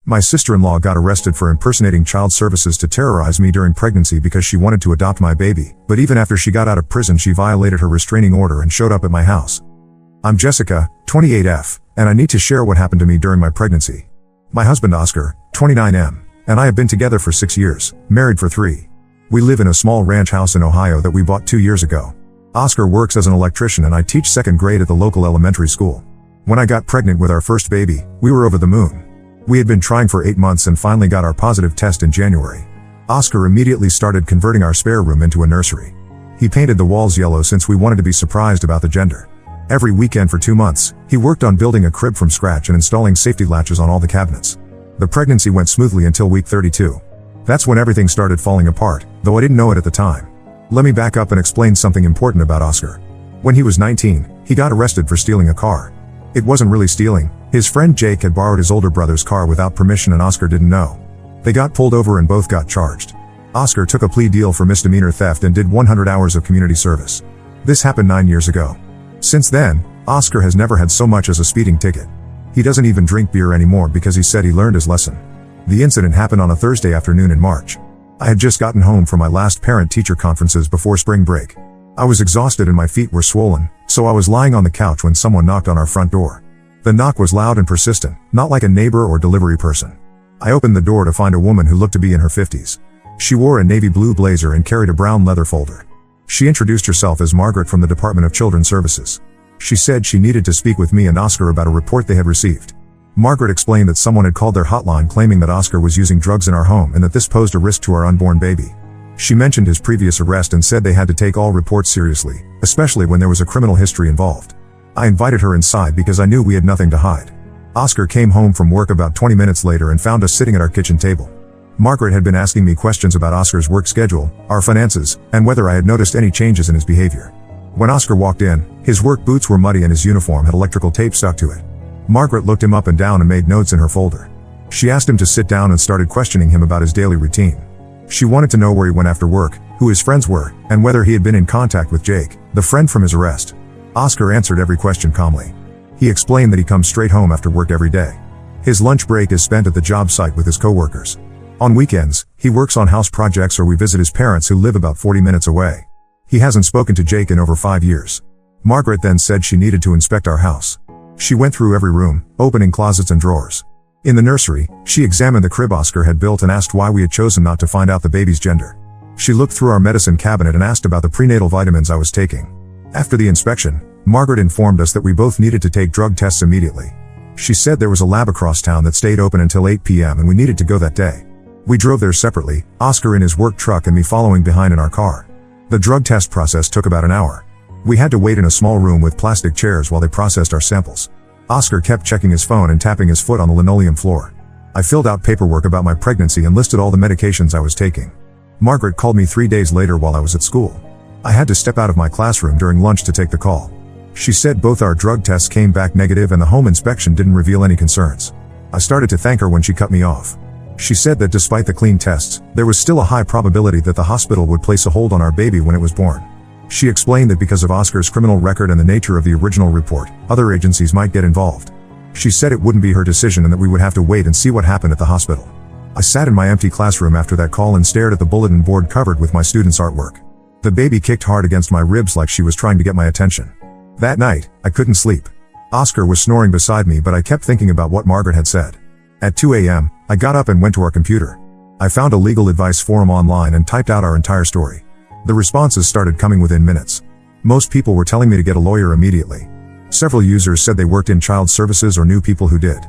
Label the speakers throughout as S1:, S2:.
S1: My sister-in-law got arrested for impersonating child services to terrorize me during pregnancy because she wanted to adopt my baby, but even after she got out of prison she violated her restraining order and showed up at my house. I'm Jessica, 28F, and I need to share what happened to me during my pregnancy. My husband Oscar, 29M, and I have been together for 6 years, married for 3. We live in a small ranch house in Ohio that we bought 2 years ago. Oscar works as an electrician and I teach 2nd grade at the local elementary school. When I got pregnant with our first baby, we were over the moon. We had been trying for 8 months and finally got our positive test in January. Oscar immediately started converting our spare room into a nursery. He painted the walls yellow since we wanted to be surprised about the gender. Every weekend for 2 months, he worked on building a crib from scratch and installing safety latches on all the cabinets. The pregnancy went smoothly until week 32. That's when everything started falling apart, though I didn't know it at the time. Let me back up and explain something important about Oscar. When he was 19, he got arrested for stealing a car. It wasn't really stealing. His friend Jake had borrowed his older brother's car without permission and Oscar didn't know. They got pulled over and both got charged. Oscar took a plea deal for misdemeanor theft and did 100 hours of community service. This happened 9 years ago. Since then, Oscar has never had so much as a speeding ticket. He doesn't even drink beer anymore because he said he learned his lesson. The incident happened on a Thursday afternoon in March. I had just gotten home from my last parent-teacher conferences before spring break. I was exhausted and my feet were swollen, so I was lying on the couch when someone knocked on our front door. The knock was loud and persistent, not like a neighbor or delivery person. I opened the door to find a woman who looked to be in her 50s. She wore a navy blue blazer and carried a brown leather folder. She introduced herself as Margaret from the Department of Children's Services. She said she needed to speak with me and Oscar about a report they had received. Margaret explained that someone had called their hotline claiming that Oscar was using drugs in our home and that this posed a risk to our unborn baby. She mentioned his previous arrest and said they had to take all reports seriously, especially when there was a criminal history involved. I invited her inside because I knew we had nothing to hide. Oscar came home from work about 20 minutes later and found us sitting at our kitchen table. Margaret had been asking me questions about Oscar's work schedule, our finances, and whether I had noticed any changes in his behavior. When Oscar walked in, his work boots were muddy and his uniform had electrical tape stuck to it. Margaret looked him up and down and made notes in her folder. She asked him to sit down and started questioning him about his daily routine. She wanted to know where he went after work, who his friends were, and whether he had been in contact with Jake, the friend from his arrest. Oscar answered every question calmly. He explained that he comes straight home after work every day. His lunch break is spent at the job site with his coworkers. On weekends, he works on house projects or we visit his parents who live about 40 minutes away. He hasn't spoken to Jake in over 5 years. Margaret then said she needed to inspect our house. She went through every room, opening closets and drawers. In the nursery, she examined the crib Oscar had built and asked why we had chosen not to find out the baby's gender. She looked through our medicine cabinet and asked about the prenatal vitamins I was taking. After the inspection, Margaret informed us that we both needed to take drug tests immediately. She said there was a lab across town that stayed open until 8 p.m. and we needed to go that day. We drove there separately, Oscar in his work truck and me following behind in our car. The drug test process took about an hour. We had to wait in a small room with plastic chairs while they processed our samples. Oscar kept checking his phone and tapping his foot on the linoleum floor. I filled out paperwork about my pregnancy and listed all the medications I was taking. Margaret called me 3 days later while I was at school. I had to step out of my classroom during lunch to take the call. She said both our drug tests came back negative and the home inspection didn't reveal any concerns. I started to thank her when she cut me off. She said that despite the clean tests, there was still a high probability that the hospital would place a hold on our baby when it was born. She explained that because of Oscar's criminal record and the nature of the original report, other agencies might get involved. She said it wouldn't be her decision and that we would have to wait and see what happened at the hospital. I sat in my empty classroom after that call and stared at the bulletin board covered with my students' artwork. The baby kicked hard against my ribs like she was trying to get my attention. That night, I couldn't sleep. Oscar was snoring beside me but I kept thinking about what Margaret had said. At 2 a.m., I got up and went to our computer. I found a legal advice forum online and typed out our entire story. The responses started coming within minutes. Most people were telling me to get a lawyer immediately. Several users said they worked in child services or knew people who did.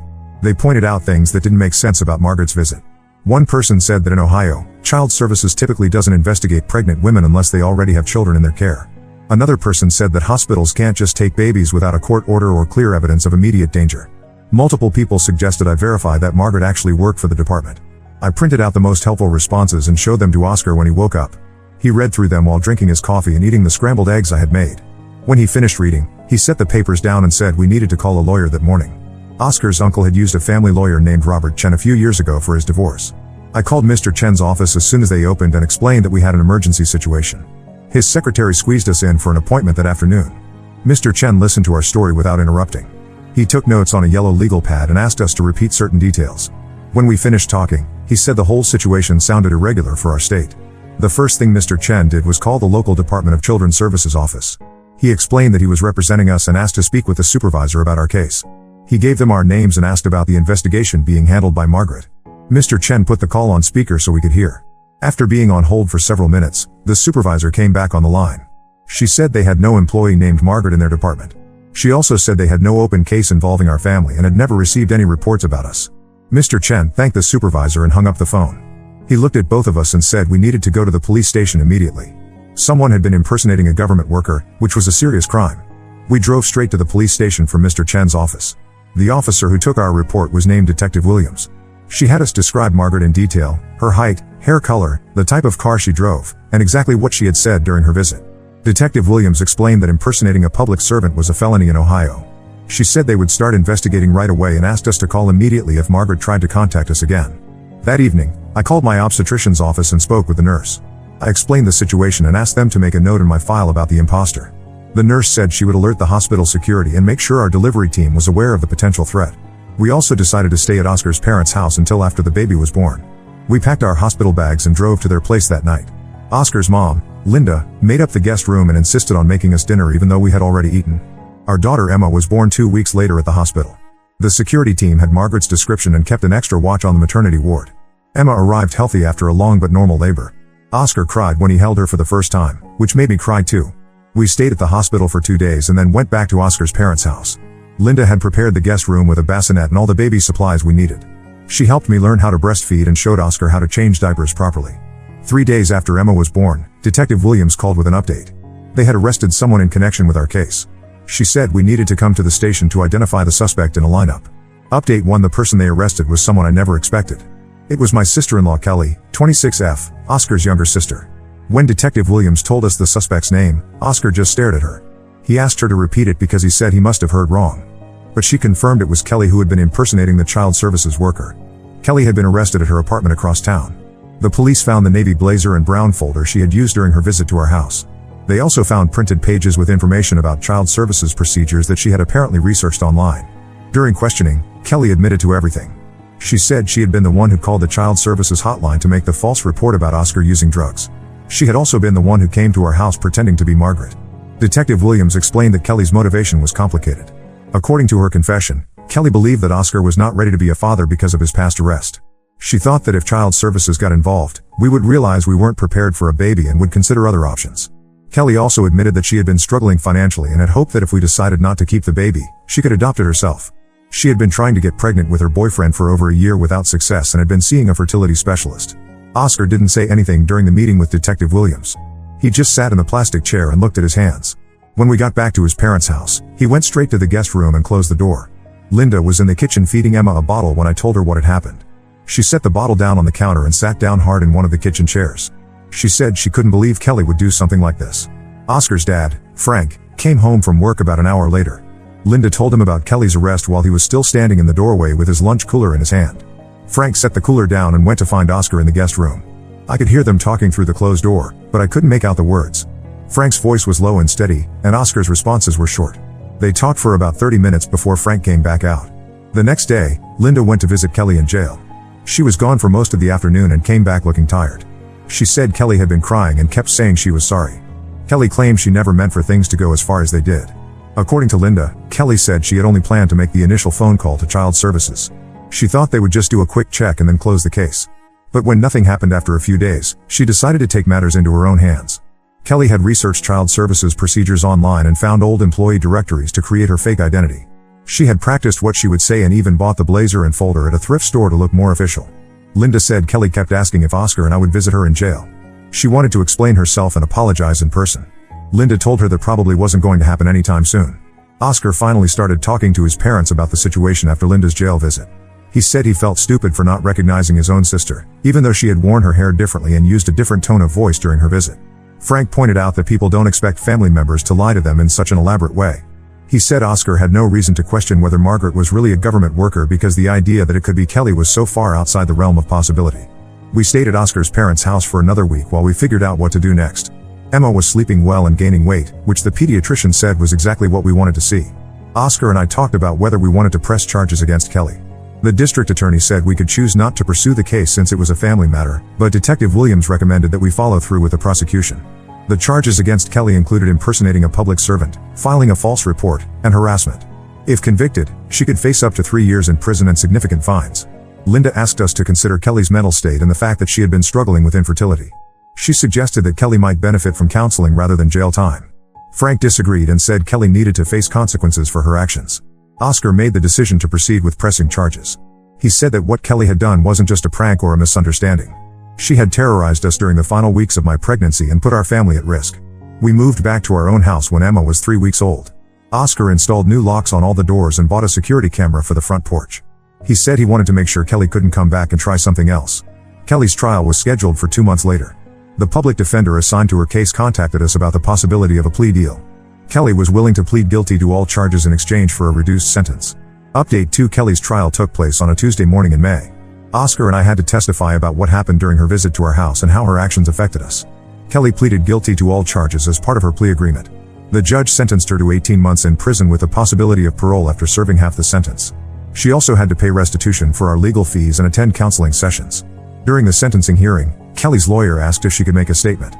S1: They pointed out things that didn't make sense about Margaret's visit. One person said that in Ohio, child services typically doesn't investigate pregnant women unless they already have children in their care. Another person said that hospitals can't just take babies without a court order or clear evidence of immediate danger. Multiple people suggested I verify that Margaret actually worked for the department. I printed out the most helpful responses and showed them to Oscar when he woke up. He read through them while drinking his coffee and eating the scrambled eggs I had made. When he finished reading, he set the papers down and said we needed to call a lawyer that morning. Oscar's uncle had used a family lawyer named Robert Chen a few years ago for his divorce. I called Mr. Chen's office as soon as they opened and explained that we had an emergency situation. His secretary squeezed us in for an appointment that afternoon. Mr. Chen listened to our story without interrupting. He took notes on a yellow legal pad and asked us to repeat certain details. When we finished talking, he said the whole situation sounded irregular for our state. The first thing Mr. Chen did was call the local Department of Children's Services office. He explained that he was representing us and asked to speak with the supervisor about our case. He gave them our names and asked about the investigation being handled by Margaret. Mr. Chen put the call on speaker so we could hear. After being on hold for several minutes, the supervisor came back on the line. She said they had no employee named Margaret in their department. She also said they had no open case involving our family and had never received any reports about us. Mr. Chen thanked the supervisor and hung up the phone. He looked at both of us and said we needed to go to the police station immediately. Someone had been impersonating a government worker, which was a serious crime. We drove straight to the police station from Mr. Chen's office. The officer who took our report was named Detective Williams. She had us describe Margaret in detail, her height, hair color, the type of car she drove, and exactly what she had said during her visit. Detective Williams explained that impersonating a public servant was a felony in Ohio. She said they would start investigating right away and asked us to call immediately if Margaret tried to contact us again. That evening, I called my obstetrician's office and spoke with the nurse. I explained the situation and asked them to make a note in my file about the imposter. The nurse said she would alert the hospital security and make sure our delivery team was aware of the potential threat. We also decided to stay at Oscar's parents' house until after the baby was born. We packed our hospital bags and drove to their place that night. Oscar's mom, Linda, made up the guest room and insisted on making us dinner even though we had already eaten. Our daughter Emma was born 2 weeks later at the hospital. The security team had Margaret's description and kept an extra watch on the maternity ward. Emma arrived healthy after a long but normal labor. Oscar cried when he held her for the first time, which made me cry too. We stayed at the hospital for 2 days and then went back to Oscar's parents' house. Linda had prepared the guest room with a bassinet and all the baby supplies we needed. She helped me learn how to breastfeed and showed Oscar how to change diapers properly. 3 days after Emma was born, Detective Williams called with an update. They had arrested someone in connection with our case. She said we needed to come to the station to identify the suspect in a lineup. Update 1: the person they arrested was someone I never expected. It was my sister-in-law Kelly, 26F, Oscar's younger sister. When Detective Williams told us the suspect's name, Oscar just stared at her. He asked her to repeat it because he said he must have heard wrong. But she confirmed it was Kelly who had been impersonating the child services worker. Kelly had been arrested at her apartment across town. The police found the navy blazer and brown folder she had used during her visit to our house. They also found printed pages with information about child services procedures that she had apparently researched online. During questioning, Kelly admitted to everything. She said she had been the one who called the child services hotline to make the false report about Oscar using drugs. She had also been the one who came to our house pretending to be Margaret. Detective Williams explained that Kelly's motivation was complicated. According to her confession, Kelly believed that Oscar was not ready to be a father because of his past arrest. She thought that if child services got involved, we would realize we weren't prepared for a baby and would consider other options. Kelly also admitted that she had been struggling financially and had hoped that if we decided not to keep the baby, she could adopt it herself. She had been trying to get pregnant with her boyfriend for over a year without success and had been seeing a fertility specialist. Oscar didn't say anything during the meeting with Detective Williams. He just sat in the plastic chair and looked at his hands. When we got back to his parents' house, he went straight to the guest room and closed the door. Linda was in the kitchen feeding Emma a bottle when I told her what had happened. She set the bottle down on the counter and sat down hard in one of the kitchen chairs. She said she couldn't believe Kelly would do something like this. Oscar's dad, Frank, came home from work about an hour later. Linda told him about Kelly's arrest while he was still standing in the doorway with his lunch cooler in his hand. Frank set the cooler down and went to find Oscar in the guest room. I could hear them talking through the closed door, but I couldn't make out the words. Frank's voice was low and steady, and Oscar's responses were short. They talked for about 30 minutes before Frank came back out. The next day, Linda went to visit Kelly in jail. She was gone for most of the afternoon and came back looking tired. She said Kelly had been crying and kept saying she was sorry. Kelly claimed she never meant for things to go as far as they did. According to Linda, Kelly said she had only planned to make the initial phone call to child services. She thought they would just do a quick check and then close the case. But when nothing happened after a few days, she decided to take matters into her own hands. Kelly had researched child services procedures online and found old employee directories to create her fake identity. She had practiced what she would say and even bought the blazer and folder at a thrift store to look more official. Linda said Kelly kept asking if Oscar and I would visit her in jail. She wanted to explain herself and apologize in person. Linda told her that probably wasn't going to happen anytime soon. Oscar finally started talking to his parents about the situation after Linda's jail visit. He said he felt stupid for not recognizing his own sister, even though she had worn her hair differently and used a different tone of voice during her visit. Frank pointed out that people don't expect family members to lie to them in such an elaborate way. He said Oscar had no reason to question whether Margaret was really a government worker because the idea that it could be Kelly was so far outside the realm of possibility. We stayed at Oscar's parents' house for another week while we figured out what to do next. Emma was sleeping well and gaining weight, which the pediatrician said was exactly what we wanted to see. Oscar and I talked about whether we wanted to press charges against Kelly. The district attorney said we could choose not to pursue the case since it was a family matter, but Detective Williams recommended that we follow through with the prosecution. The charges against Kelly included impersonating a public servant, filing a false report, and harassment. If convicted, she could face up to 3 years in prison and significant fines. Linda asked us to consider Kelly's mental state and the fact that she had been struggling with infertility. She suggested that Kelly might benefit from counseling rather than jail time. Frank disagreed and said Kelly needed to face consequences for her actions. Oscar made the decision to proceed with pressing charges. He said that what Kelly had done wasn't just a prank or a misunderstanding. She had terrorized us during the final weeks of my pregnancy and put our family at risk. We moved back to our own house when Emma was 3 weeks old. Oscar installed new locks on all the doors and bought a security camera for the front porch. He said he wanted to make sure Kelly couldn't come back and try something else. Kelly's trial was scheduled for 2 months later. The public defender assigned to her case contacted us about the possibility of a plea deal. Kelly was willing to plead guilty to all charges in exchange for a reduced sentence. Update 2: Kelly's trial took place on a Tuesday morning in May. Oscar and I had to testify about what happened during her visit to our house and how her actions affected us. Kelly pleaded guilty to all charges as part of her plea agreement. The judge sentenced her to 18 months in prison with the possibility of parole after serving half the sentence. She also had to pay restitution for our legal fees and attend counseling sessions. During the sentencing hearing, Kelly's lawyer asked if she could make a statement.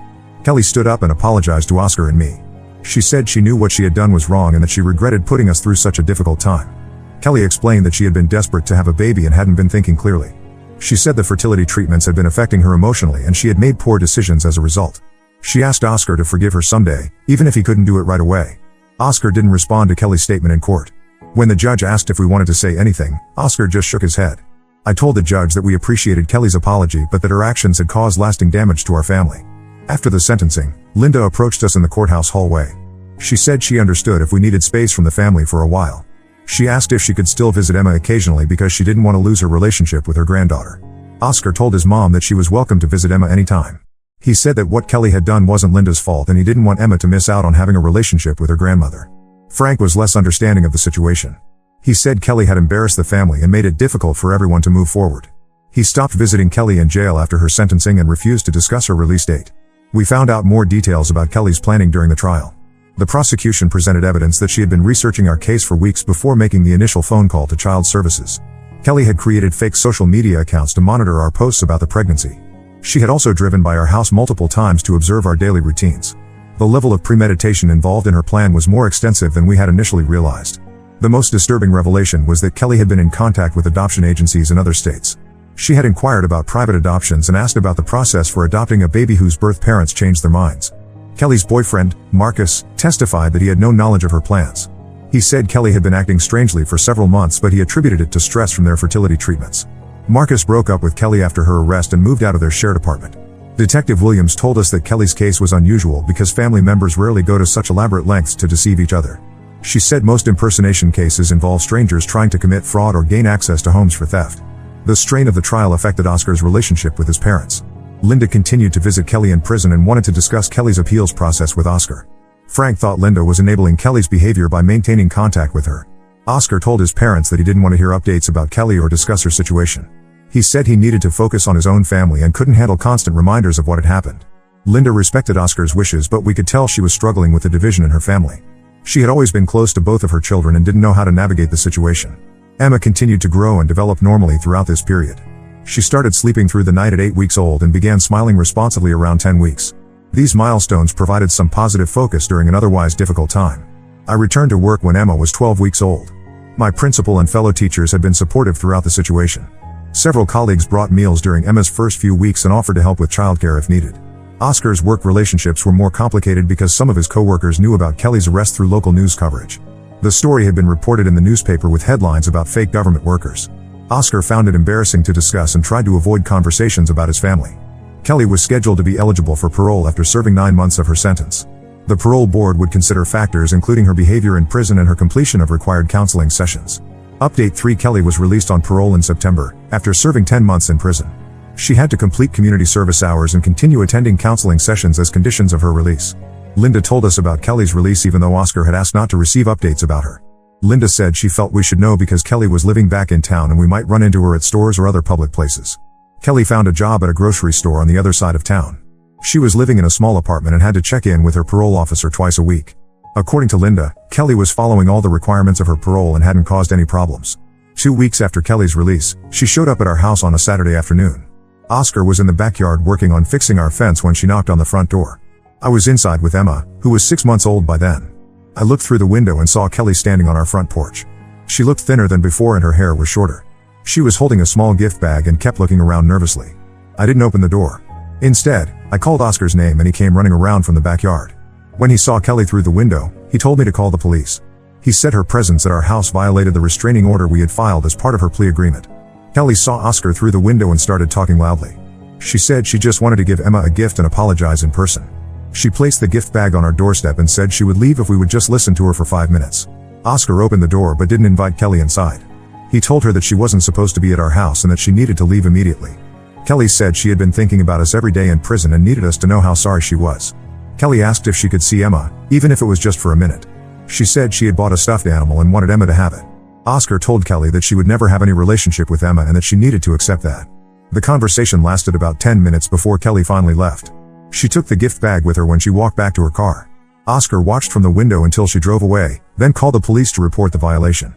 S1: Kelly stood up and apologized to Oscar and me. She said she knew what she had done was wrong and that she regretted putting us through such a difficult time. Kelly explained that she had been desperate to have a baby and hadn't been thinking clearly. She said the fertility treatments had been affecting her emotionally and she had made poor decisions as a result. She asked Oscar to forgive her someday, even if he couldn't do it right away. Oscar didn't respond to Kelly's statement in court. When the judge asked if we wanted to say anything, Oscar just shook his head. I told the judge that we appreciated Kelly's apology but that her actions had caused lasting damage to our family. After the sentencing, Linda approached us in the courthouse hallway. She said she understood if we needed space from the family for a while. She asked if she could still visit Emma occasionally because she didn't want to lose her relationship with her granddaughter. Oscar told his mom that she was welcome to visit Emma anytime. He said that what Kelly had done wasn't Linda's fault and he didn't want Emma to miss out on having a relationship with her grandmother. Frank was less understanding of the situation. He said Kelly had embarrassed the family and made it difficult for everyone to move forward. He stopped visiting Kelly in jail after her sentencing and refused to discuss her release date. We found out more details about Kelly's planning during the trial. The prosecution presented evidence that she had been researching our case for weeks before making the initial phone call to Child Services. Kelly had created fake social media accounts to monitor our posts about the pregnancy. She had also driven by our house multiple times to observe our daily routines. The level of premeditation involved in her plan was more extensive than we had initially realized. The most disturbing revelation was that Kelly had been in contact with adoption agencies in other states. She had inquired about private adoptions and asked about the process for adopting a baby whose birth parents changed their minds. Kelly's boyfriend, Marcus, testified that he had no knowledge of her plans. He said Kelly had been acting strangely for several months but he attributed it to stress from their fertility treatments. Marcus broke up with Kelly after her arrest and moved out of their shared apartment. Detective Williams told us that Kelly's case was unusual because family members rarely go to such elaborate lengths to deceive each other. She said most impersonation cases involve strangers trying to commit fraud or gain access to homes for theft. The strain of the trial affected Oscar's relationship with his parents. Linda continued to visit Kelly in prison and wanted to discuss Kelly's appeals process with Oscar. Frank thought Linda was enabling Kelly's behavior by maintaining contact with her. Oscar told his parents that he didn't want to hear updates about Kelly or discuss her situation. He said he needed to focus on his own family and couldn't handle constant reminders of what had happened. Linda respected Oscar's wishes but we could tell she was struggling with the division in her family. She had always been close to both of her children and didn't know how to navigate the situation. Emma continued to grow and develop normally throughout this period. She started sleeping through the night at 8 weeks old and began smiling responsibly around 10 weeks. These milestones provided some positive focus during an otherwise difficult time. I returned to work when Emma was 12 weeks old. My principal and fellow teachers had been supportive throughout the situation. Several colleagues brought meals during Emma's first few weeks and offered to help with childcare if needed. Oscar's work relationships were more complicated because some of his co-workers knew about Kelly's arrest through local news coverage. The story had been reported in the newspaper with headlines about fake government workers. Oscar found it embarrassing to discuss and tried to avoid conversations about his family. Kelly was scheduled to be eligible for parole after serving 9 months of her sentence. The parole board would consider factors including her behavior in prison and her completion of required counseling sessions. Update 3: Kelly was released on parole in September, after serving 10 months in prison. She had to complete community service hours and continue attending counseling sessions as conditions of her release. Linda told us about Kelly's release even though Oscar had asked not to receive updates about her. Linda said she felt we should know because Kelly was living back in town and we might run into her at stores or other public places. Kelly found a job at a grocery store on the other side of town. She was living in a small apartment and had to check in with her parole officer twice a week. According to Linda, Kelly was following all the requirements of her parole and hadn't caused any problems. 2 weeks after Kelly's release, she showed up at our house on a Saturday afternoon. Oscar was in the backyard working on fixing our fence when she knocked on the front door. I was inside with Emma, who was 6 months old by then. I looked through the window and saw Kelly standing on our front porch. She looked thinner than before and her hair was shorter. She was holding a small gift bag and kept looking around nervously. I didn't open the door. Instead, I called Oscar's name and he came running around from the backyard. When he saw Kelly through the window, he told me to call the police. He said her presence at our house violated the restraining order we had filed as part of her plea agreement. Kelly saw Oscar through the window and started talking loudly. She said she just wanted to give Emma a gift and apologize in person. She placed the gift bag on our doorstep and said she would leave if we would just listen to her for 5 minutes. Oscar opened the door but didn't invite Kelly inside. He told her that she wasn't supposed to be at our house and that she needed to leave immediately. Kelly said she had been thinking about us every day in prison and needed us to know how sorry she was. Kelly asked if she could see Emma, even if it was just for a minute. She said she had bought a stuffed animal and wanted Emma to have it. Oscar told Kelly that she would never have any relationship with Emma and that she needed to accept that. The conversation lasted about 10 minutes before Kelly finally left. She took the gift bag with her when she walked back to her car. Oscar watched from the window until she drove away, then called the police to report the violation.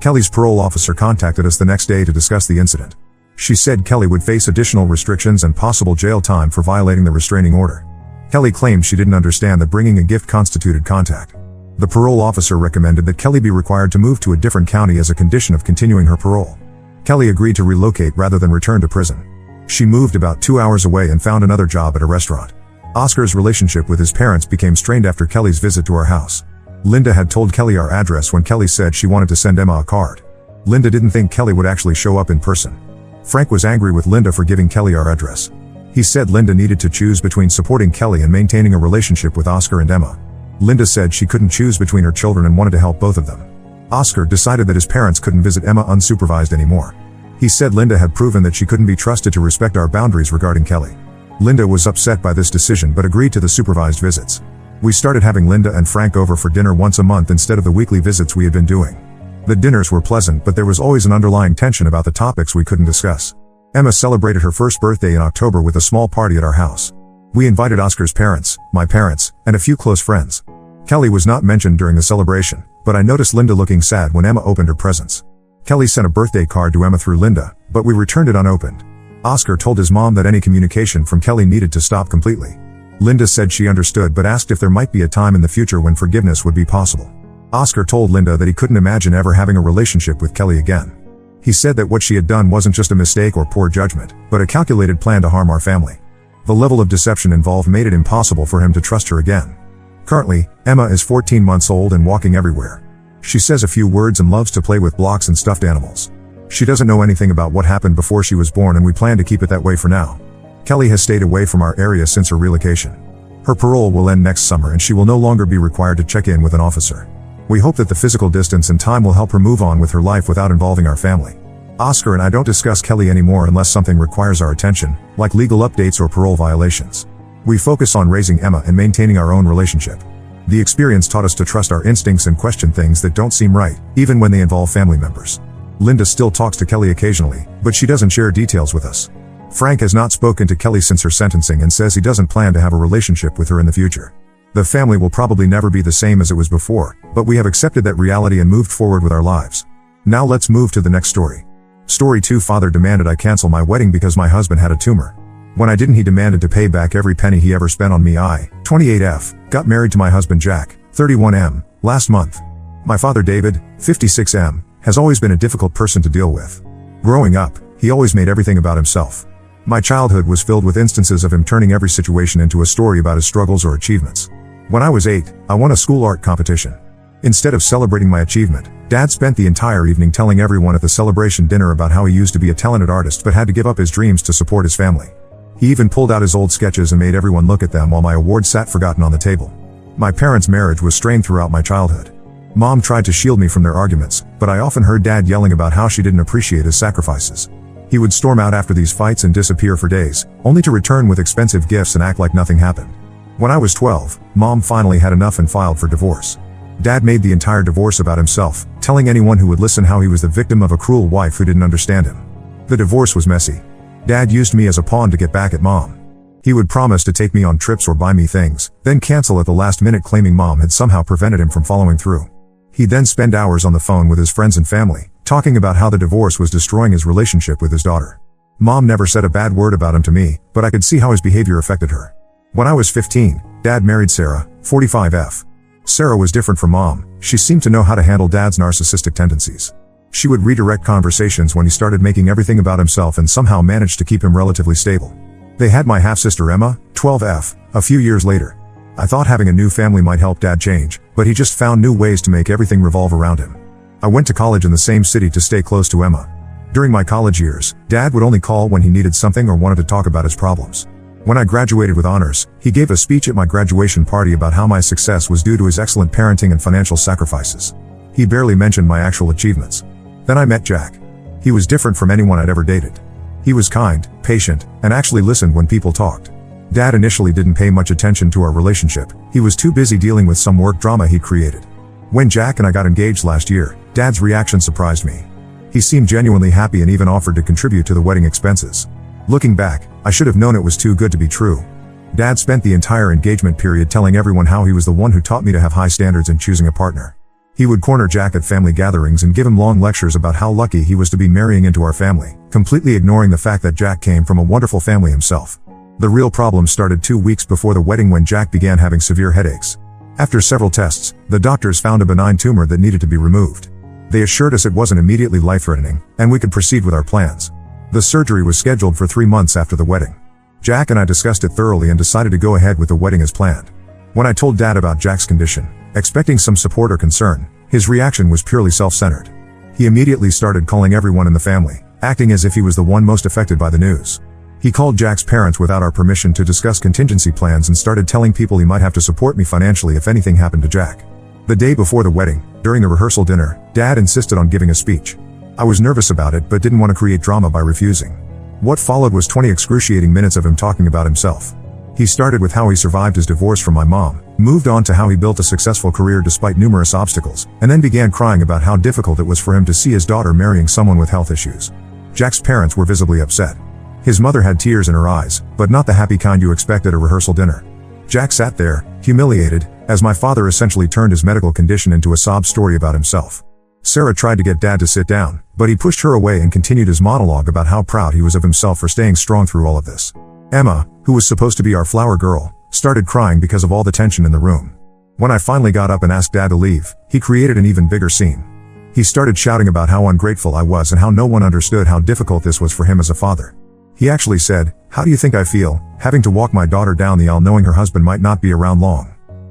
S1: Kelly's parole officer contacted us the next day to discuss the incident. She said Kelly would face additional restrictions and possible jail time for violating the restraining order. Kelly claimed she didn't understand that bringing a gift constituted contact. The parole officer recommended that Kelly be required to move to a different county as a condition of continuing her parole. Kelly agreed to relocate rather than return to prison. She moved about 2 hours away and found another job at a restaurant. Oscar's relationship with his parents became strained after Kelly's visit to our house. Linda had told Kelly our address when Kelly said she wanted to send Emma a card. Linda didn't think Kelly would actually show up in person. Frank was angry with Linda for giving Kelly our address. He said Linda needed to choose between supporting Kelly and maintaining a relationship with Oscar and Emma. Linda said she couldn't choose between her children and wanted to help both of them. Oscar decided that his parents couldn't visit Emma unsupervised anymore. He said Linda had proven that she couldn't be trusted to respect our boundaries regarding Kelly. Linda was upset by this decision but agreed to the supervised visits. We started having Linda and Frank over for dinner once a month instead of the weekly visits we had been doing. The dinners were pleasant, but there was always an underlying tension about the topics we couldn't discuss. Emma celebrated her first birthday in October with a small party at our house. We invited Oscar's parents, my parents, and a few close friends. Kelly was not mentioned during the celebration, but I noticed Linda looking sad when Emma opened her presents. Kelly sent a birthday card to Emma through Linda, but we returned it unopened. Oscar told his mom that any communication from Kelly needed to stop completely. Linda said she understood but asked if there might be a time in the future when forgiveness would be possible. Oscar told Linda that he couldn't imagine ever having a relationship with Kelly again. He said that what she had done wasn't just a mistake or poor judgment, but a calculated plan to harm our family. The level of deception involved made it impossible for him to trust her again. Currently, Emma is 14 months old and walking everywhere. She says a few words and loves to play with blocks and stuffed animals. She doesn't know anything about what happened before she was born and we plan to keep it that way for now. Kelly has stayed away from our area since her relocation. Her parole will end next summer and she will no longer be required to check in with an officer. We hope that the physical distance and time will help her move on with her life without involving our family. Oscar and I don't discuss Kelly anymore unless something requires our attention, like legal updates or parole violations. We focus on raising Emma and maintaining our own relationship. The experience taught us to trust our instincts and question things that don't seem right, even when they involve family members. Linda still talks to Kelly occasionally, but she doesn't share details with us. Frank has not spoken to Kelly since her sentencing and says he doesn't plan to have a relationship with her in the future. The family will probably never be the same as it was before, but we have accepted that reality and moved forward with our lives. Now let's move to the next story. Story 2. Father demanded I cancel my wedding because my husband had a tumor. When I didn't, he demanded to pay back every penny he ever spent on me. I, 28F, got married to my husband Jack, 31M, last month. My father David, 56M, has always been a difficult person to deal with. Growing up, he always made everything about himself. My childhood was filled with instances of him turning every situation into a story about his struggles or achievements. When I was 8, I won a school art competition. Instead of celebrating my achievement, Dad spent the entire evening telling everyone at the celebration dinner about how he used to be a talented artist but had to give up his dreams to support his family. He even pulled out his old sketches and made everyone look at them while my award sat forgotten on the table. My parents' marriage was strained throughout my childhood. Mom tried to shield me from their arguments, but I often heard Dad yelling about how she didn't appreciate his sacrifices. He would storm out after these fights and disappear for days, only to return with expensive gifts and act like nothing happened. When I was 12, Mom finally had enough and filed for divorce. Dad made the entire divorce about himself, telling anyone who would listen how he was the victim of a cruel wife who didn't understand him. The divorce was messy. Dad used me as a pawn to get back at Mom. He would promise to take me on trips or buy me things, then cancel at the last minute claiming Mom had somehow prevented him from following through. He'd then spend hours on the phone with his friends and family, talking about how the divorce was destroying his relationship with his daughter. Mom never said a bad word about him to me, but I could see how his behavior affected her. When I was 15, Dad married Sarah, 45F. Sarah was different from Mom. She seemed to know how to handle Dad's narcissistic tendencies. She would redirect conversations when he started making everything about himself and somehow managed to keep him relatively stable. They had my half-sister Emma, 12F, a few years later. I thought having a new family might help Dad change, but he just found new ways to make everything revolve around him. I went to college in the same city to stay close to Emma. During my college years, Dad would only call when he needed something or wanted to talk about his problems. When I graduated with honors, he gave a speech at my graduation party about how my success was due to his excellent parenting and financial sacrifices. He barely mentioned my actual achievements. Then I met Jack. He was different from anyone I'd ever dated. He was kind, patient, and actually listened when people talked. Dad initially didn't pay much attention to our relationship. He was too busy dealing with some work drama he'd created. When Jack and I got engaged last year, Dad's reaction surprised me. He seemed genuinely happy and even offered to contribute to the wedding expenses. Looking back, I should have known it was too good to be true. Dad spent the entire engagement period telling everyone how he was the one who taught me to have high standards in choosing a partner. He would corner Jack at family gatherings and give him long lectures about how lucky he was to be marrying into our family, completely ignoring the fact that Jack came from a wonderful family himself. The real problem started 2 weeks before the wedding when Jack began having severe headaches. After several tests, the doctors found a benign tumor that needed to be removed. They assured us it wasn't immediately life-threatening, and we could proceed with our plans. The surgery was scheduled for 3 months after the wedding. Jack and I discussed it thoroughly and decided to go ahead with the wedding as planned. When I told Dad about Jack's condition, expecting some support or concern, his reaction was purely self-centered. He immediately started calling everyone in the family, acting as if he was the one most affected by the news. He called Jack's parents without our permission to discuss contingency plans and started telling people he might have to support me financially if anything happened to Jack. The day before the wedding, during the rehearsal dinner, Dad insisted on giving a speech. I was nervous about it but didn't want to create drama by refusing. What followed was 20 excruciating minutes of him talking about himself. He started with how he survived his divorce from my mom, moved on to how he built a successful career despite numerous obstacles, and then began crying about how difficult it was for him to see his daughter marrying someone with health issues. Jack's parents were visibly upset. His mother had tears in her eyes, but not the happy kind you expect at a rehearsal dinner. Jack sat there, humiliated, as my father essentially turned his medical condition into a sob story about himself. Sarah tried to get Dad to sit down, but he pushed her away and continued his monologue about how proud he was of himself for staying strong through all of this. Emma, who was supposed to be our flower girl, started crying because of all the tension in the room. When I finally got up and asked Dad to leave, he created an even bigger scene. He started shouting about how ungrateful I was and how no one understood how difficult this was for him as a father. He actually said, "How do you think I feel, having to walk my daughter down the aisle knowing her husband might not be around long?"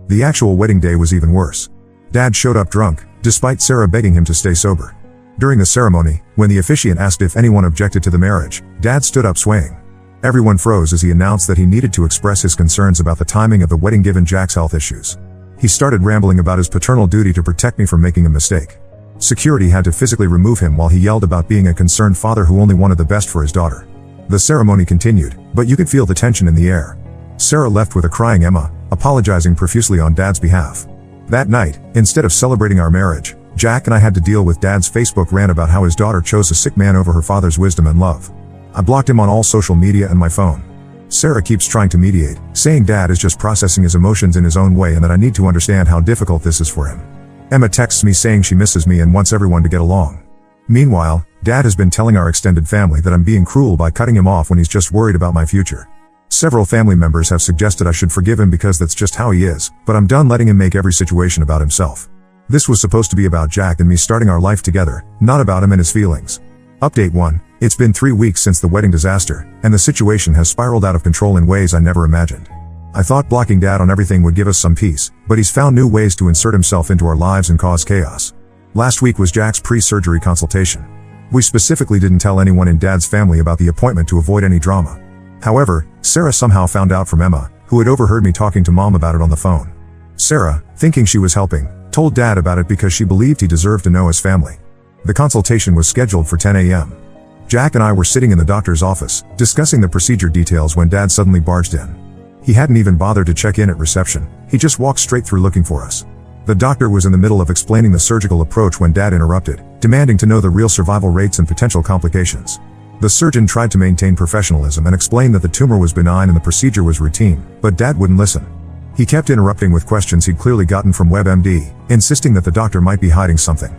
S1: The actual wedding day was even worse. Dad showed up drunk, despite Sarah begging him to stay sober. During the ceremony, when the officiant asked if anyone objected to the marriage, Dad stood up swaying. Everyone froze as he announced that he needed to express his concerns about the timing of the wedding given Jack's health issues. He started rambling about his paternal duty to protect me from making a mistake. Security had to physically remove him while he yelled about being a concerned father who only wanted the best for his daughter. The ceremony continued, but you could feel the tension in the air. Sarah left with a crying Emma, apologizing profusely on Dad's behalf. That night, instead of celebrating our marriage, Jack and I had to deal with Dad's Facebook rant about how his daughter chose a sick man over her father's wisdom and love. I blocked him on all social media and my phone. Sarah keeps trying to mediate, saying Dad is just processing his emotions in his own way and that I need to understand how difficult this is for him. Emma texts me saying she misses me and wants everyone to get along. Meanwhile, Dad has been telling our extended family that I'm being cruel by cutting him off when he's just worried about my future. Several family members have suggested I should forgive him because that's just how he is, but I'm done letting him make every situation about himself. This was supposed to be about Jack and me starting our life together, not about him and his feelings. Update 1. It's been 3 weeks since the wedding disaster, and the situation has spiraled out of control in ways I never imagined. I thought blocking Dad on everything would give us some peace, but he's found new ways to insert himself into our lives and cause chaos. Last week was Jack's pre-surgery consultation. We specifically didn't tell anyone in Dad's family about the appointment to avoid any drama. However, Sarah somehow found out from Emma, who had overheard me talking to Mom about it on the phone. Sarah, thinking she was helping, told Dad about it because she believed he deserved to know his family. The consultation was scheduled for 10 a.m. Jack and I were sitting in the doctor's office, discussing the procedure details when Dad suddenly barged in. He hadn't even bothered to check in at reception, he just walked straight through looking for us. The doctor was in the middle of explaining the surgical approach when Dad interrupted, demanding to know the real survival rates and potential complications. The surgeon tried to maintain professionalism and explain that the tumor was benign and the procedure was routine, but Dad wouldn't listen. He kept interrupting with questions he'd clearly gotten from WebMD, insisting that the doctor might be hiding something.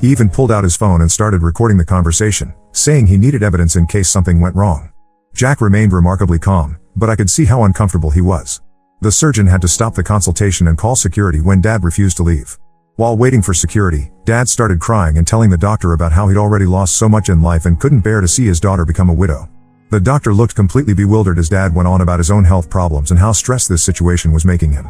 S1: He even pulled out his phone and started recording the conversation, saying he needed evidence in case something went wrong. Jack remained remarkably calm, but I could see how uncomfortable he was. The surgeon had to stop the consultation and call security when Dad refused to leave. While waiting for security, Dad started crying and telling the doctor about how he'd already lost so much in life and couldn't bear to see his daughter become a widow. The doctor looked completely bewildered as Dad went on about his own health problems and how stressed this situation was making him.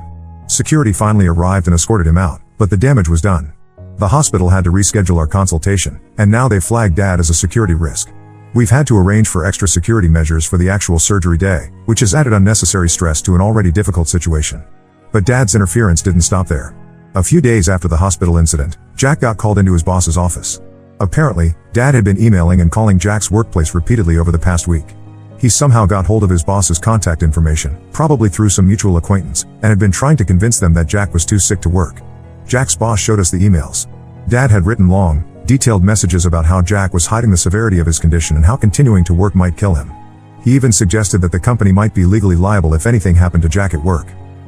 S1: Security finally arrived and escorted him out, but the damage was done. The hospital had to reschedule our consultation, and now they flagged Dad as a security risk. We've had to arrange for extra security measures for the actual surgery day, which has added unnecessary stress to an already difficult situation. But Dad's interference didn't stop there. A few days after the hospital incident, Jack got called into his boss's office. Apparently, Dad had been emailing and calling Jack's workplace repeatedly over the past week. He somehow got hold of his boss's contact information, probably through some mutual acquaintance, and had been trying to convince them that Jack was too sick to work. Jack's boss showed us the emails. Dad had written long, detailed messages about how Jack was hiding the severity of his condition and how continuing to work might kill him. He even suggested that the company might be legally liable if anything happened to Jack at work.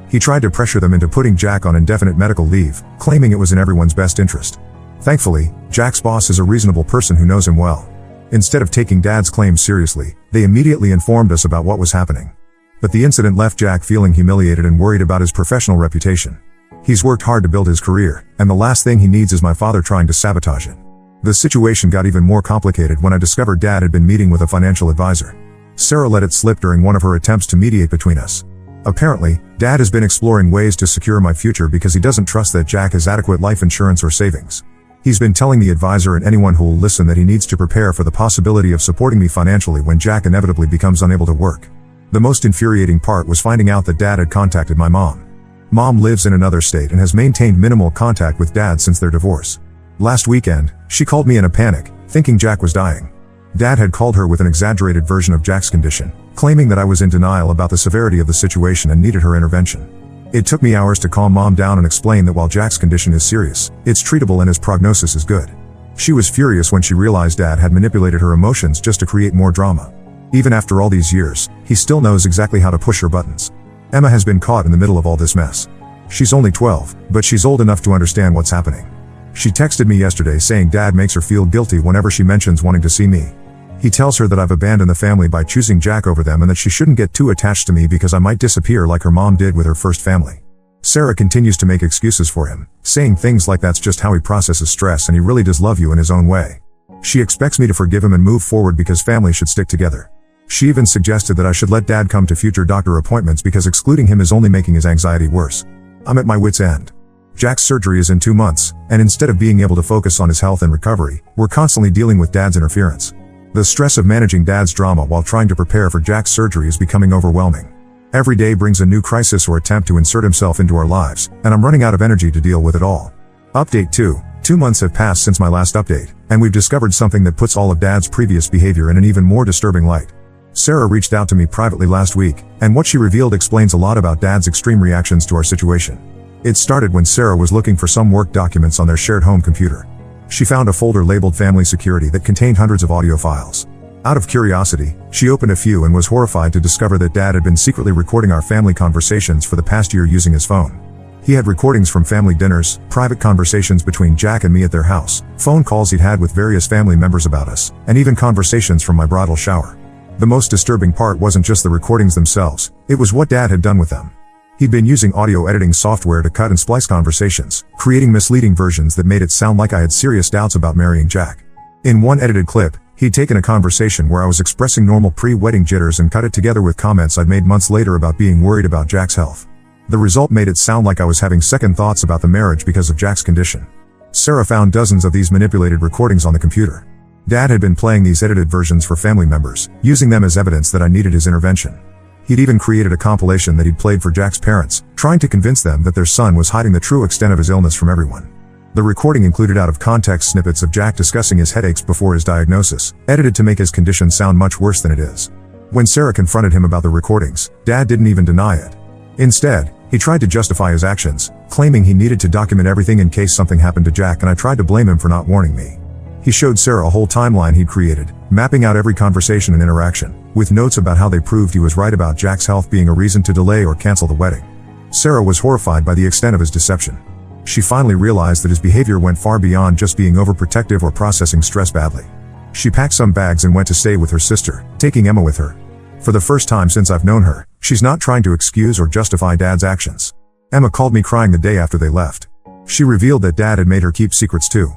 S1: He tried to pressure them into putting Jack on indefinite medical leave, claiming it was in everyone's best interest. Thankfully, Jack's boss is a reasonable person who knows him well. Instead of taking Dad's claims seriously, they immediately informed us about what was happening. But the incident left Jack feeling humiliated and worried about his professional reputation. He's worked hard to build his career, and the last thing he needs is my father trying to sabotage it. The situation got even more complicated when I discovered Dad had been meeting with a financial advisor. Sarah let it slip during one of her attempts to mediate between us. Apparently, Dad has been exploring ways to secure my future because he doesn't trust that Jack has adequate life insurance or savings. He's been telling the advisor and anyone who will listen that he needs to prepare for the possibility of supporting me financially when Jack inevitably becomes unable to work. The most infuriating part was finding out that Dad had contacted my mom. Mom lives in another state and has maintained minimal contact with Dad since their divorce. Last weekend, she called me in a panic, thinking Jack was dying. Dad had called her with an exaggerated version of Jack's condition, claiming that I was in denial about the severity of the situation and needed her intervention. It took me hours to calm Mom down and explain that while Jack's condition is serious, it's treatable and his prognosis is good. She was furious when she realized Dad had manipulated her emotions just to create more drama. Even after all these years, he still knows exactly how to push her buttons. Emma has been caught in the middle of all this mess. She's only 12, but she's old enough to understand what's happening. She texted me yesterday saying Dad makes her feel guilty whenever she mentions wanting to see me. He tells her that I've abandoned the family by choosing Jack over them and that she shouldn't get too attached to me because I might disappear like her mom did with her first family. Sarah continues to make excuses for him, saying things like that's just how he processes stress and he really does love you in his own way. She expects me to forgive him and move forward because family should stick together. She even suggested that I should let Dad come to future doctor appointments because excluding him is only making his anxiety worse. I'm at my wit's end. Jack's surgery is in 2 months, and instead of being able to focus on his health and recovery, we're constantly dealing with Dad's interference. The stress of managing Dad's drama while trying to prepare for Jack's surgery is becoming overwhelming. Every day brings a new crisis or attempt to insert himself into our lives, and I'm running out of energy to deal with it all. Update 2. 2 months have passed since my last update, and we've discovered something that puts all of Dad's previous behavior in an even more disturbing light. Sarah reached out to me privately last week, and what she revealed explains a lot about Dad's extreme reactions to our situation. It started when Sarah was looking for some work documents on their shared home computer. She found a folder labeled Family Security that contained hundreds of audio files. Out of curiosity, she opened a few and was horrified to discover that Dad had been secretly recording our family conversations for the past year using his phone. He had recordings from family dinners, private conversations between Jack and me at their house, phone calls he'd had with various family members about us, and even conversations from my bridal shower. The most disturbing part wasn't just the recordings themselves, it was what Dad had done with them. He'd been using audio editing software to cut and splice conversations, creating misleading versions that made it sound like I had serious doubts about marrying Jack. In one edited clip, he'd taken a conversation where I was expressing normal pre-wedding jitters and cut it together with comments I'd made months later about being worried about Jack's health. The result made it sound like I was having second thoughts about the marriage because of Jack's condition. Sarah found dozens of these manipulated recordings on the computer. Dad had been playing these edited versions for family members, using them as evidence that I needed his intervention. He'd even created a compilation that he'd played for Jack's parents, trying to convince them that their son was hiding the true extent of his illness from everyone. The recording included out-of-context snippets of Jack discussing his headaches before his diagnosis, edited to make his condition sound much worse than it is. When Sarah confronted him about the recordings, Dad didn't even deny it. Instead, he tried to justify his actions, claiming he needed to document everything in case something happened to Jack, and I tried to blame him for not warning me. He showed Sarah a whole timeline he'd created, mapping out every conversation and interaction, with notes about how they proved he was right about Jack's health being a reason to delay or cancel the wedding. Sarah was horrified by the extent of his deception. She finally realized that his behavior went far beyond just being overprotective or processing stress badly. She packed some bags and went to stay with her sister, taking Emma with her. For the first time since I've known her, she's not trying to excuse or justify Dad's actions. Emma called me crying the day after they left. She revealed that Dad had made her keep secrets too.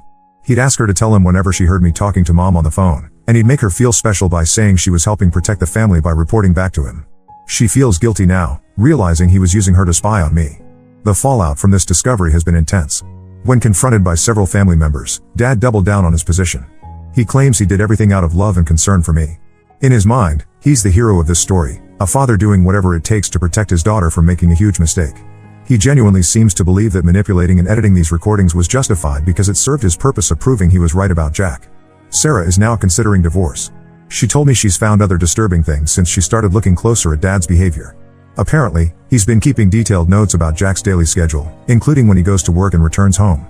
S1: He'd ask her to tell him whenever she heard me talking to Mom on the phone, and he'd make her feel special by saying she was helping protect the family by reporting back to him. She feels guilty now, realizing he was using her to spy on me. The fallout from this discovery has been intense. When confronted by several family members, Dad doubled down on his position. He claims he did everything out of love and concern for me. In his mind, he's the hero of this story, a father doing whatever it takes to protect his daughter from making a huge mistake. He genuinely seems to believe that manipulating and editing these recordings was justified because it served his purpose of proving he was right about Jack. Sarah is now considering divorce. She told me she's found other disturbing things since she started looking closer at Dad's behavior. Apparently, he's been keeping detailed notes about Jack's daily schedule, including when he goes to work and returns home.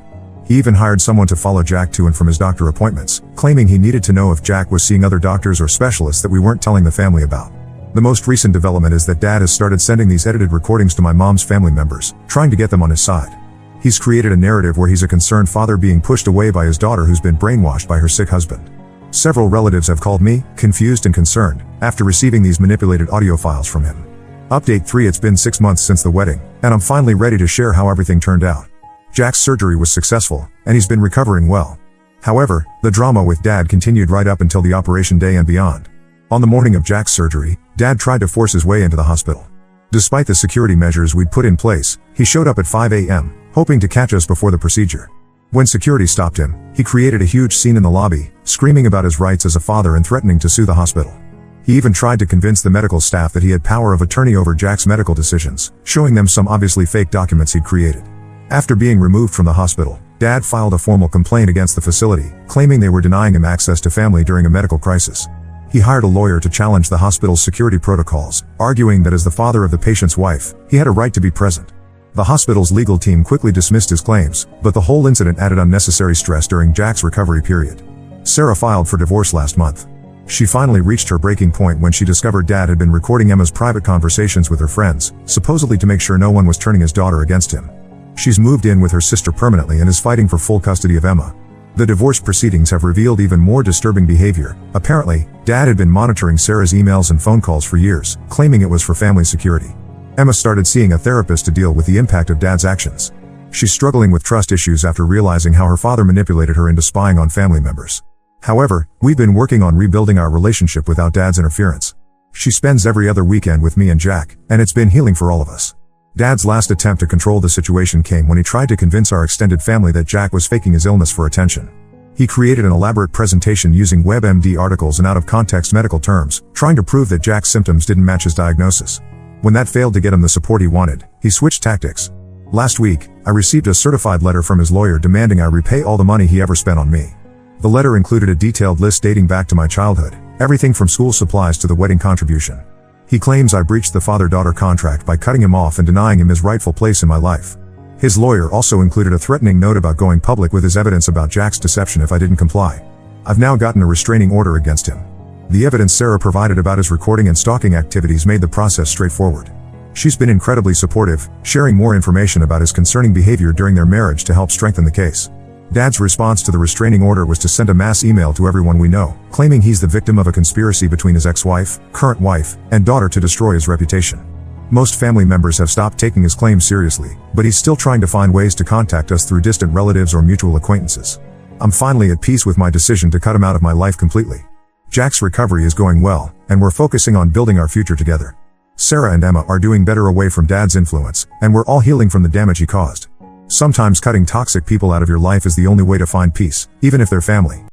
S1: He even hired someone to follow Jack to and from his doctor appointments, claiming he needed to know if Jack was seeing other doctors or specialists that we weren't telling the family about. The most recent development is that Dad has started sending these edited recordings to my mom's family members, trying to get them on his side. He's created a narrative where he's a concerned father being pushed away by his daughter who's been brainwashed by her sick husband. Several relatives have called me, confused and concerned, after receiving these manipulated audio files from him. Update 3: It's been 6 months since the wedding, and I'm finally ready to share how everything turned out. Jack's surgery was successful, and he's been recovering well. However, the drama with Dad continued right up until the operation day and beyond. On the morning of Jack's surgery, Dad tried to force his way into the hospital. Despite the security measures we'd put in place, he showed up at 5 a.m., hoping to catch us before the procedure. When security stopped him, he created a huge scene in the lobby, screaming about his rights as a father and threatening to sue the hospital. He even tried to convince the medical staff that he had power of attorney over Jack's medical decisions, showing them some obviously fake documents he'd created. After being removed from the hospital, Dad filed a formal complaint against the facility, claiming they were denying him access to family during a medical crisis. He hired a lawyer to challenge the hospital's security protocols, arguing that as the father of the patient's wife, he had a right to be present. The hospital's legal team quickly dismissed his claims, but the whole incident added unnecessary stress during Jack's recovery period. Sarah filed for divorce last month. She finally reached her breaking point when she discovered Dad had been recording Emma's private conversations with her friends, supposedly to make sure no one was turning his daughter against him. She's moved in with her sister permanently and is fighting for full custody of Emma. The divorce proceedings have revealed even more disturbing behavior. Apparently, Dad had been monitoring Sarah's emails and phone calls for years, claiming it was for family security. Emma started seeing a therapist to deal with the impact of Dad's actions. She's struggling with trust issues after realizing how her father manipulated her into spying on family members. However, we've been working on rebuilding our relationship without Dad's interference. She spends every other weekend with me and Jack, and it's been healing for all of us. Dad's last attempt to control the situation came when he tried to convince our extended family that Jack was faking his illness for attention. He created an elaborate presentation using WebMD articles and out-of-context medical terms, trying to prove that Jack's symptoms didn't match his diagnosis. When that failed to get him the support he wanted, he switched tactics. Last week, I received a certified letter from his lawyer demanding I repay all the money he ever spent on me. The letter included a detailed list dating back to my childhood, everything from school supplies to the wedding contribution. He claims I breached the father-daughter contract by cutting him off and denying him his rightful place in my life. His lawyer also included a threatening note about going public with his evidence about Jack's deception if I didn't comply. I've now gotten a restraining order against him. The evidence Sarah provided about his recording and stalking activities made the process straightforward. She's been incredibly supportive, sharing more information about his concerning behavior during their marriage to help strengthen the case. Dad's response to the restraining order was to send a mass email to everyone we know, claiming he's the victim of a conspiracy between his ex-wife, current wife, and daughter to destroy his reputation. Most family members have stopped taking his claims seriously, but he's still trying to find ways to contact us through distant relatives or mutual acquaintances. I'm finally at peace with my decision to cut him out of my life completely. Jack's recovery is going well, and we're focusing on building our future together. Sarah and Emma are doing better away from Dad's influence, and we're all healing from the damage he caused. Sometimes cutting toxic people out of your life is the only way to find peace, even if they're family.